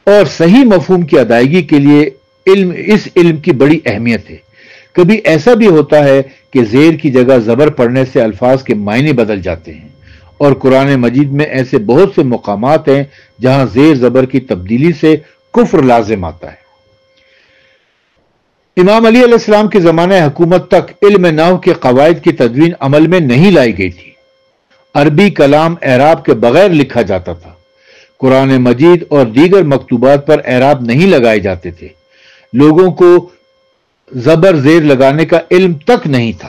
اور صحیح مفہوم کی ادائیگی کے لیے اس علم کی بڑی اہمیت ہے۔ کبھی ایسا بھی ہوتا ہے کہ زیر کی جگہ زبر پڑھنے سے الفاظ کے معنی بدل جاتے ہیں، اور قرآن مجید میں ایسے بہت سے مقامات ہیں جہاں زیر زبر کی تبدیلی سے کفر لازم آتا ہے۔ امام علی علیہ السلام کے زمانہ حکومت تک علم نحو کے قواعد کی تدوین عمل میں نہیں لائی گئی تھی۔ عربی کلام اعراب کے بغیر لکھا جاتا تھا۔ قرآن مجید اور دیگر مکتوبات پر اعراب نہیں لگائے جاتے تھے۔ لوگوں کو زبر زیر لگانے کا علم تک نہیں تھا۔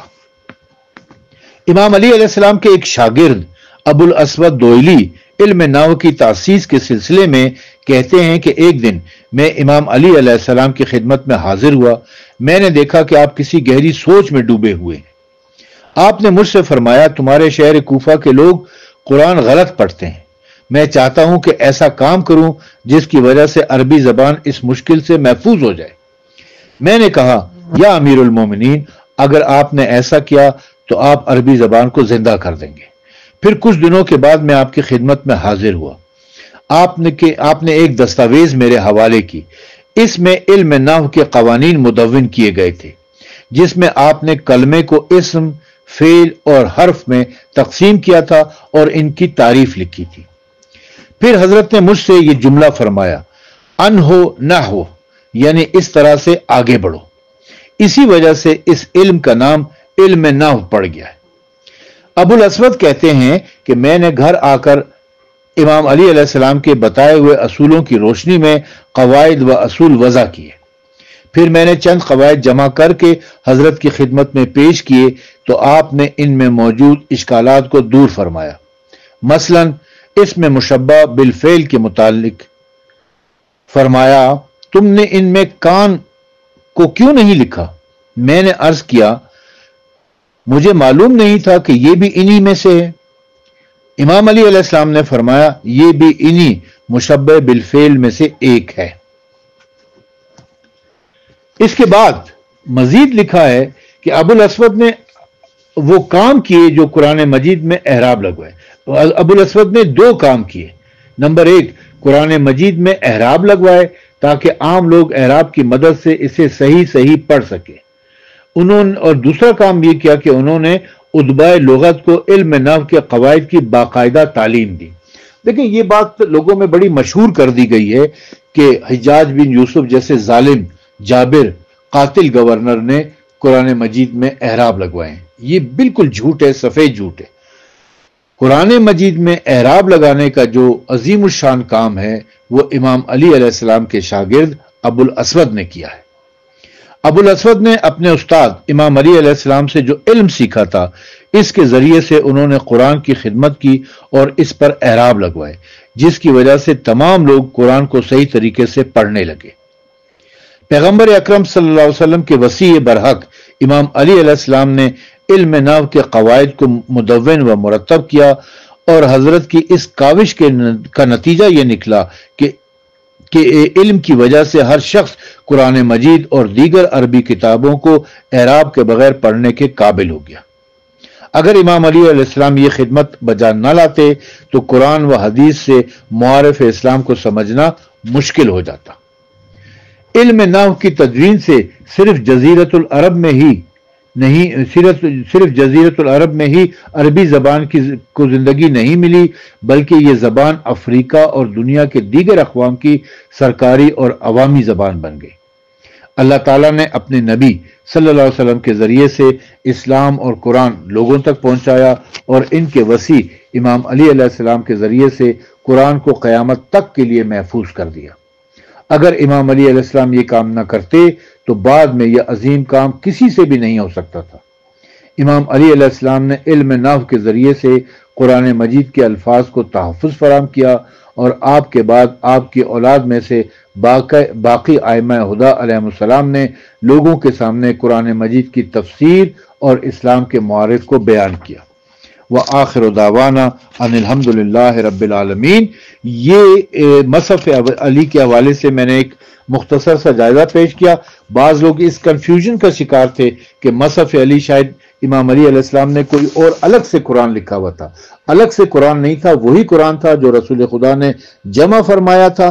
امام علی علیہ السلام کے ایک شاگرد ابو الاسود دوئلی علم نحو کی تاسیس کے سلسلے میں کہتے ہیں کہ ایک دن میں امام علی علیہ السلام کی خدمت میں حاضر ہوا۔ میں نے دیکھا کہ آپ کسی گہری سوچ میں ڈوبے ہوئے ہیں۔ آپ نے مجھ سے فرمایا، تمہارے شہر کوفہ کے لوگ قرآن غلط پڑھتے ہیں۔ میں چاہتا ہوں کہ ایسا کام کروں جس کی وجہ سے عربی زبان اس مشکل سے محفوظ ہو جائے۔ میں نے کہا، یا امیر المومنین، اگر آپ نے ایسا کیا تو آپ عربی زبان کو زندہ کر دیں گے۔ پھر کچھ دنوں کے بعد میں آپ کی خدمت میں حاضر ہوا۔ آپ نے ایک دستاویز میرے حوالے کی۔ اس میں علم نحو کے قوانین مدون کیے گئے تھے، جس میں آپ نے کلمے کو اسم، فعل اور حرف میں تقسیم کیا تھا اور ان کی تعریف لکھی تھی۔ پھر حضرت نے مجھ سے یہ جملہ فرمایا، انہو نحو، یعنی اس طرح سے آگے بڑھو۔ اسی وجہ سے اس علم کا نام علم نحو پڑ گیا ہے۔ ابو الاسود کہتے ہیں کہ میں نے گھر آ کر امام علی علیہ السلام کے بتائے ہوئے اصولوں کی روشنی میں قواعد و اصول وضع کیے۔ پھر میں نے چند قواعد جمع کر کے حضرت کی خدمت میں پیش کیے تو آپ نے ان میں موجود اشکالات کو دور فرمایا۔ مثلا اس میں مشبہ بالفعل کے متعلق فرمایا، تم نے ان میں کان کو کیوں نہیں لکھا؟ میں نے عرض کیا، مجھے معلوم نہیں تھا کہ یہ بھی انہی میں سے ہے۔ امام علی علیہ السلام نے فرمایا، یہ بھی انہی مشبہ بالفعل میں سے ایک ہے۔ اس کے بعد مزید لکھا ہے کہ ابو الاسود نے وہ کام کیے جو قرآن مجید میں اعراب لگوائے۔ ابو الاسود نے دو کام کیے۔ نمبر ایک، قرآن مجید میں اعراب لگوائے تاکہ عام لوگ اعراب کی مدد سے اسے صحیح پڑھ سکے۔ اور دوسرا کام یہ کیا کہ انہوں نے ادباء لغت کو علم نحو کے قواعد کی باقاعدہ تعلیم دی۔ دیکھیں، یہ بات لوگوں میں بڑی مشہور کر دی گئی ہے کہ حجاج بن یوسف جیسے ظالم جابر قاتل گورنر نے قرآن مجید میں اعراب لگوائے ہیں۔ یہ بالکل جھوٹ ہے، سفید جھوٹ ہے۔ قرآن مجید میں اعراب لگانے کا جو عظیم الشان کام ہے وہ امام علی علیہ السلام کے شاگرد ابو الاسود نے کیا ہے۔ ابو الاسود نے اپنے استاد امام علی علیہ السلام سے جو علم سیکھا تھا، اس کے ذریعے سے انہوں نے قرآن کی خدمت کی اور اس پر اعراب لگوائے، جس کی وجہ سے تمام لوگ قرآن کو صحیح طریقے سے پڑھنے لگے۔ پیغمبر اکرم صلی اللہ علیہ وسلم کے وصی برحق امام علی علیہ السلام نے علم نحو کے قواعد کو مدون و مرتب کیا، اور حضرت کی اس کاوش کا نتیجہ یہ نکلا کہ علم کی وجہ سے ہر شخص قرآن مجید اور دیگر عربی کتابوں کو اعراب کے بغیر پڑھنے کے قابل ہو گیا۔ اگر امام علی علیہ السلام یہ خدمت بجا نہ لاتے تو قرآن و حدیث سے معارف اسلام کو سمجھنا مشکل ہو جاتا۔ علم نحو کی تدوین سے صرف جزیرۃ العرب میں ہی عربی زبان کو زندگی نہیں ملی، بلکہ یہ زبان افریقہ اور دنیا کے دیگر اقوام کی سرکاری اور عوامی زبان بن گئی۔ اللہ تعالیٰ نے اپنے نبی صلی اللہ علیہ وسلم کے ذریعے سے اسلام اور قرآن لوگوں تک پہنچایا، اور ان کے وصی امام علی علیہ السلام کے ذریعے سے قرآن کو قیامت تک کے لیے محفوظ کر دیا۔ اگر امام علی علیہ السلام یہ کام نہ کرتے تو بعد میں یہ عظیم کام کسی سے بھی نہیں ہو سکتا تھا۔ امام علی علیہ السلام نے علم نحو کے ذریعے سے قرآن مجید کے الفاظ کو تحفظ فراہم کیا، اور آپ کے بعد آپ کی اولاد میں سے باقی ائمہ ہدی علیہ السلام نے لوگوں کے سامنے قرآن مجید کی تفسیر اور اسلام کے معارف کو بیان کیا۔ وآخر دعوانا ان الحمد للہ رب العالمین۔ یہ مصحف علی کے حوالے سے میں نے ایک مختصر سا جائزہ پیش کیا۔ بعض لوگ اس کنفیوژن کا شکار تھے کہ مصحف علی شاید امام علی علیہ السلام نے کوئی اور الگ سے قرآن لکھا ہوا تھا۔ الگ سے قرآن نہیں تھا، وہی قرآن تھا جو رسول خدا نے جمع فرمایا تھا،